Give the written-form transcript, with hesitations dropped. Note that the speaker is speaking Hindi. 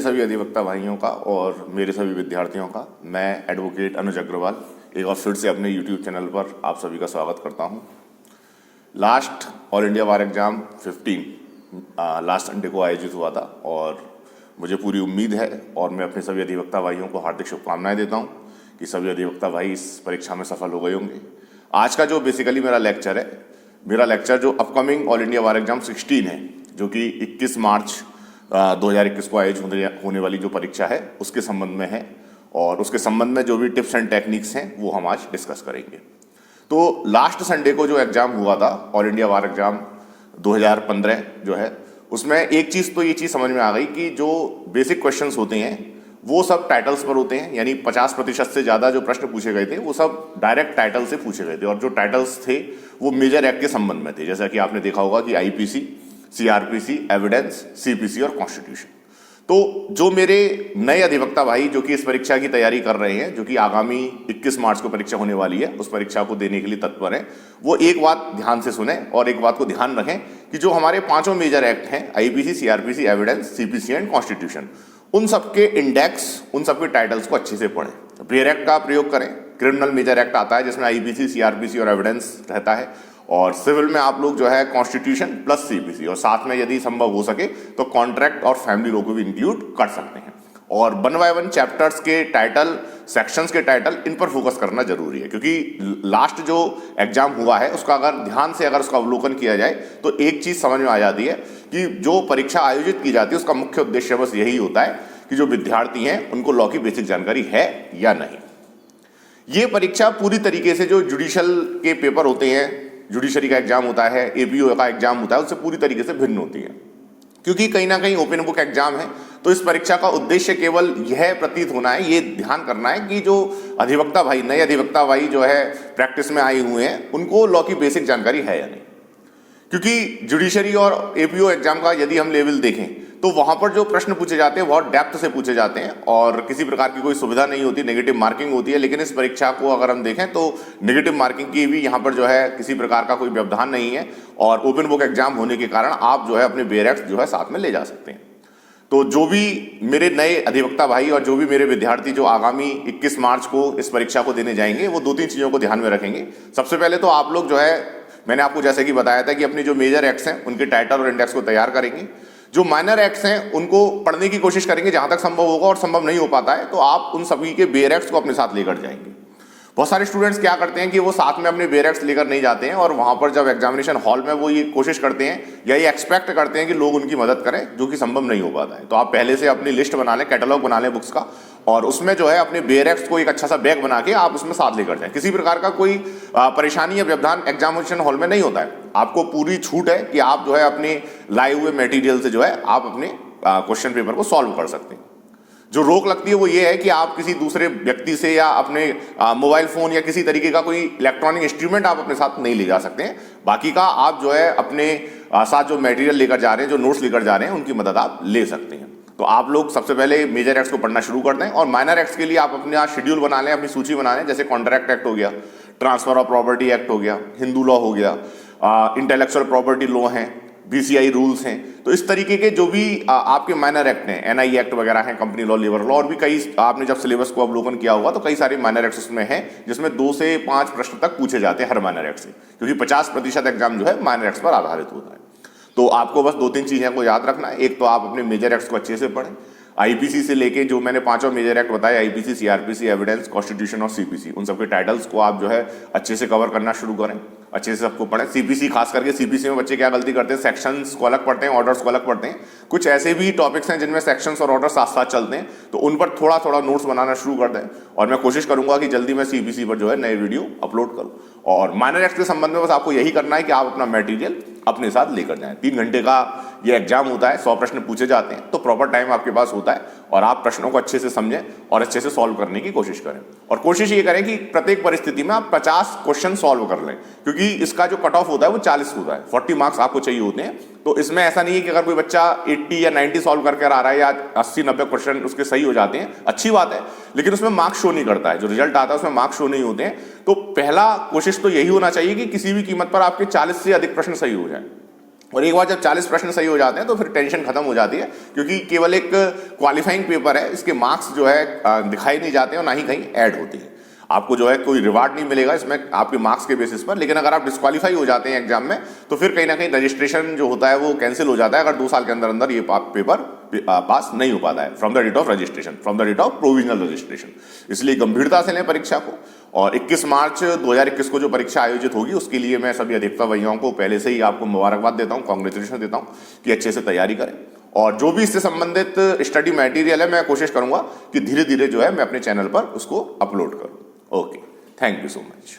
सभी अधिवक्ता भाइयों का और मेरे सभी विद्यार्थियों का मैं एडवोकेट अनुज अग्रवाल एक बार फिर से अपने यूट्यूब चैनल पर आप सभी का स्वागत करता हूं। लास्ट ऑल इंडिया बार एग्जाम 15 लास्ट संडे को आयोजित हुआ था और मुझे पूरी उम्मीद है और मैं अपने सभी अधिवक्ता भाइयों को हार्दिक शुभकामनाएं देता हूं कि सभी अधिवक्ता भाई इस परीक्षा में सफल हो गए होंगे। आज का जो बेसिकली मेरा लेक्चर जो अपकमिंग ऑल इंडिया बार एग्जाम 16 है, जो कि 21 मार्च 2021 को आयोजित होने वाली जो परीक्षा है उसके संबंध में है और उसके संबंध में जो भी टिप्स एंड टेक्निक्स हैं वो हम आज डिस्कस करेंगे। तो लास्ट संडे को जो एग्जाम हुआ था ऑल इंडिया बार एग्जाम 2015 जो है, उसमें एक चीज़ तो ये चीज़ समझ में आ गई कि जो बेसिक क्वेश्चंस होते हैं वो सब टाइटल्स पर होते हैं, यानी 50% से ज़्यादा जो प्रश्न पूछे गए थे वो सब डायरेक्ट टाइटल से पूछे गए थे और जो टाइटल्स थे वो मेजर एक्ट के संबंध में थे, जैसा कि आपने देखा होगा कि आईपीसी, सीआरपीसी, एविडेंस, सीपीसी और कॉन्स्टिट्यूशन। तो जो मेरे नए अधिवक्ता भाई जो कि इस परीक्षा की तैयारी कर रहे हैं, जो कि आगामी 21 मार्च को परीक्षा होने वाली है, उस परीक्षा को देने के लिए तत्पर हैं, वो एक बात ध्यान से सुने और एक बात को ध्यान रखें कि जो हमारे पांचों मेजर एक्ट हैं, IPC, CrPC, evidence, CPC and constitution, उन सबके इंडेक्स, उन सबके टाइटल्स को अच्छे से पढ़ें। बेयर एक्ट का प्रयोग करें। क्रिमिनल मेजर एक्ट आता है जिसमें आईपीसी, सीआरपीसी और एविडेंस रहता है, और सिविल में आप लोग जो है कॉन्स्टिट्यूशन प्लस सीपीसी, और साथ में यदि संभव हो सके तो कॉन्ट्रैक्ट और फैमिली लॉ को भी इंक्लूड कर सकते हैं। और 1 बाय 1 चैप्टर्स के टाइटल, सेक्शंस के टाइटल, इन पर फोकस करना जरूरी है, क्योंकि लास्ट जो एग्जाम हुआ है उसका अगर ध्यान से उसका अवलोकन किया जाए तो एक चीज समझ में आ जाती है कि जो परीक्षा आयोजित की जाती है उसका मुख्य उद्देश्य बस यही होता है कि जो विद्यार्थी हैं उनको लॉ की बेसिक जानकारी है या नहीं। ये परीक्षा पूरी तरीके से जो जुडिशल के पेपर होते हैं, जुडिशरी का एग्जाम होता है, एपीओ का एग्जाम होता है, उससे पूरी तरीके से भिन्न होती है, क्योंकि कहीं ना कहीं ओपन बुक एग्जाम है। तो इस परीक्षा का उद्देश्य केवल यह प्रतीत होना है, ये ध्यान करना है कि जो अधिवक्ता भाई, नए अधिवक्ता भाई जो है प्रैक्टिस में आए हुए हैं, उनको लॉ की बेसिक जानकारी है या नहीं। क्योंकि जुडिशरी और एपीओ एग्जाम का यदि हम लेवल देखें तो वहां पर जो प्रश्न पूछे जाते हैं बहुत डेप्थ से पूछे जाते हैं और किसी प्रकार की कोई सुविधा नहीं होती, नेगेटिव मार्किंग होती है। लेकिन इस परीक्षा को अगर हम देखें तो नेगेटिव मार्किंग की भी यहाँ पर जो है किसी प्रकार का कोई व्यवधान नहीं है और ओपन बुक एग्जाम होने के कारण आप जो है अपने बेयर एक्ट जो है साथ में ले जा सकते हैं। तो जो भी मेरे नए अधिवक्ता भाई और जो भी मेरे विद्यार्थी जो आगामी 21 मार्च को इस परीक्षा को देने जाएंगे, वो 2-3 चीजों को ध्यान में रखेंगे। सबसे पहले तो आप लोग जो है, मैंने आपको जैसे कि बताया था कि अपनी जो मेजर एक्ट्स हैं उनके टाइटल और इंडेक्स को तैयार करेंगे। जो माइनर एक्ट्स हैं उनको पढ़ने की कोशिश करेंगे जहां तक संभव होगा, और संभव नहीं हो पाता है तो आप उन सभी के बेयर एक्ट्स को अपने साथ लेकर जाएंगे। बहुत सारे स्टूडेंट्स क्या करते हैं कि वो साथ में अपने बेयर एक्ट्स लेकर नहीं जाते हैं और वहां पर जब एग्जामिनेशन हॉल में वो ये कोशिश करते हैं या ये एक्सपेक्ट करते हैं कि लोग उनकी मदद करें, जो कि संभव नहीं हो पाता है। तो आप पहले से अपनी लिस्ट बना लें, कैटलॉग बना लें बुक्स का, और उसमें जो है अपने बेयर एक्ट्स को एक अच्छा सा बैग बना के आप उसमें साथ लेकर जाएं। किसी प्रकार का कोई परेशानी या व्यवधान एग्जामिनेशन हॉल में नहीं होता है। आपको पूरी छूट है कि आप जो है अपने लाए हुए मटेरियल से जो है आप अपने क्वेश्चन पेपर को सॉल्व कर सकते हैं। जो रोक लगती है वो ये है कि आप किसी दूसरे व्यक्ति से या अपने मोबाइल फोन या किसी तरीके का कोई इलेक्ट्रॉनिक इंस्ट्रूमेंट आप अपने साथ नहीं ले जा सकते हैं। बाकी का आप जो है अपने साथ जो मटेरियल लेकर जा रहे हैं, जो नोट्स लेकर जा रहे हैं, उनकी मदद आप ले सकते हैं। तो आप लोग सबसे पहले मेजर एक्ट्स को पढ़ना शुरू कर दें और माइनर एक्ट्स के लिए आप अपना शेड्यूल बना लें, अपनी सूची बना लें। जैसे कॉन्ट्रैक्ट एक्ट हो गया, ट्रांसफर ऑफ प्रॉपर्टी एक्ट हो गया, हिंदू लॉ हो गया, इंटेलेक्चुअल प्रॉपर्टी लॉ हैं, बीसीआई रूल्स हैं। तो इस तरीके के जो भी आपके माइनर एक्ट हैं, एनआई एक्ट वगैरह हैं, कंपनी लॉ, लेबर लॉ, और भी कई, आपने जब सिलेबस को अवलोकन किया होगा तो कई सारे माइनर एक्ट्स उसमें हैं जिसमें 2 से 5 प्रश्न तक पूछे जाते हैं हर माइनर एक्ट से, क्योंकि 50% एग्जाम जो है माइनर एक्ट्स पर आधारित होता है। तो आपको बस 2-3 चीजें को याद रखना है। एक तो आप अपने मेजर एक्ट्स को अच्छे से पढ़ें, आईपीसी से लेके जो मैंने 5 मेजर एक्ट बताए, आईपीसी, सीआरपीसी, एविडेंस, कॉन्स्टिट्यूशन और सीपीसी, उन सबके टाइटल्स को आप जो है अच्छे से कवर करना शुरू करें, अच्छे से सबको पढ़ें। सीपीसी खास करके, सीपीसी में बच्चे क्या गलती करते हैं, सेक्शंस को अलग पढ़ते हैं, ऑर्डर्स को अलग पढ़ते हैं। कुछ ऐसे भी टॉपिक्स हैं जिनमें सेक्शंस और ऑर्डर साथ साथ चलते हैं, तो उन पर थोड़ा थोड़ा नोट्स बनाना शुरू कर दें। और मैं कोशिश करूंगा कि जल्दी मैं सीपीसी पर जो है नए वीडियो अपलोड करूं। और माइनर एक्ट के संबंध में बस आपको यही करना है कि आप अपना मटेरियल अपने साथ लेकर जाएं। 3 घंटे का ये एग्जाम होता है, 100 प्रश्न पूछे जाते हैं, तो प्रॉपर टाइम आपके पास होता है और आप प्रश्नों को अच्छे से समझें और अच्छे से सॉल्व करने की कोशिश करें। और कोशिश ये करें कि प्रत्येक परिस्थिति में आप 50 क्वेश्चन सॉल्व कर लें, क्योंकि इसका जो कट ऑफ होता है वो 40 होता है, 40 मार्क्स आपको चाहिए होते हैं। तो इसमें ऐसा नहीं है कि अगर कोई बच्चा 80 या 90 सॉल्व करके आ रहा है या 80-90 क्वेश्चन उसके सही हो जाते हैं, अच्छी बात है, लेकिन उसमें मार्क्स शो नहीं करता है। जो रिजल्ट आता है उसमें मार्क्स शो नहीं होते हैं। तो पहला कोशिश तो यही होना चाहिए कि किसी भी कीमत पर आपके 40 से अधिक प्रश्न सही हो जाए। और एक बार जब 40 प्रश्न सही हो जाते हैं तो फिर टेंशन खत्म हो जाती है, क्योंकि केवल एक क्वालिफाइंग पेपर है, इसके मार्क्स जो है दिखाई नहीं जाते और ना ही कहीं ऐड होती है। आपको जो है कोई रिवार्ड नहीं मिलेगा इसमें आपके मार्क्स के बेसिस पर, लेकिन अगर आप डिस्क्वालीफाई हो जाते हैं एग्जाम में तो फिर कहीं ना कहीं रजिस्ट्रेशन जो होता है वो कैंसिल हो जाता है, अगर 2 साल के अंदर अंदर ये पेपर पास नहीं हो पाता है from the date of registration, from the date of provisional registration. इसलिए गंभीरता से लें परीक्षा को, और 21 मार्च 2021 को जो परीक्षा आयोजित होगी उसके लिए मैं सभी अधिवक्ता भैयाओं को पहले से ही आपको मुबारकबाद देता हूं, कांग्रेचुलेशन देता हूं कि अच्छे से तैयारी करें। और जो भी इससे संबंधित स्टडी मटेरियल है मैं कोशिश करूंगा कि धीरे धीरे जो है मैं अपने चैनल पर उसको अपलोड करूं। Okay, thank you so much.